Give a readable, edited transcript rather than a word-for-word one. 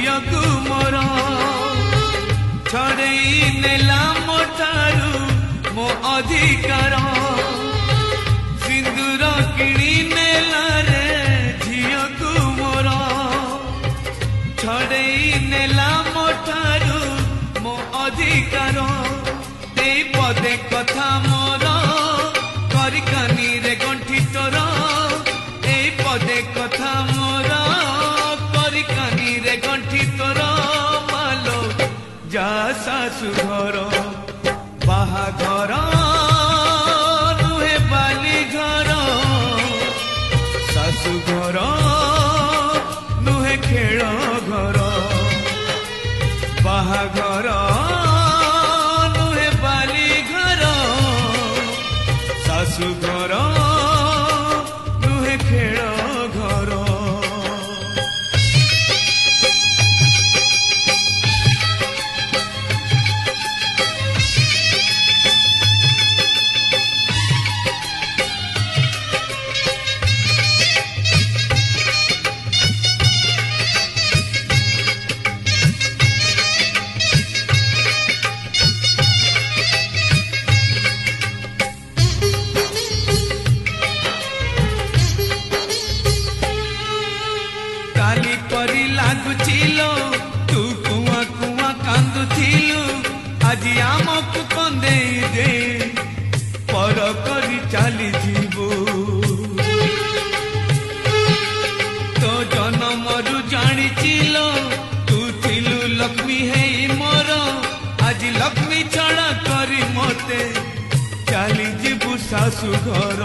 झियो को मोर छड़ई नेला मो ठारू मो अधिकार सिंदूर किणी नेला रे झियो को मोर छड़ई नेला मो ठारू मो अधिकार दे पदे कथा मोर करिकानी रे गंठी तोर ए पदे कथा मोर करिकानी रे गंठी तोर मालो जा सासु घर बाहाघर नुहे बाली घर सासु घर नुहे खेल घर बाहाघर नुहे बाली घर सासु घर नुहे खेल घर काली परी लागुचिलो तू कुआ कुआ कांदुथिलु आज आमकु कंदे दे पर करी चाली जीवो तो जन्मरु जानिचिलो तू थिलु लक्ष्मी है मोर आज लक्ष्मी छड़ा करी मते चाली जीवु सासु घर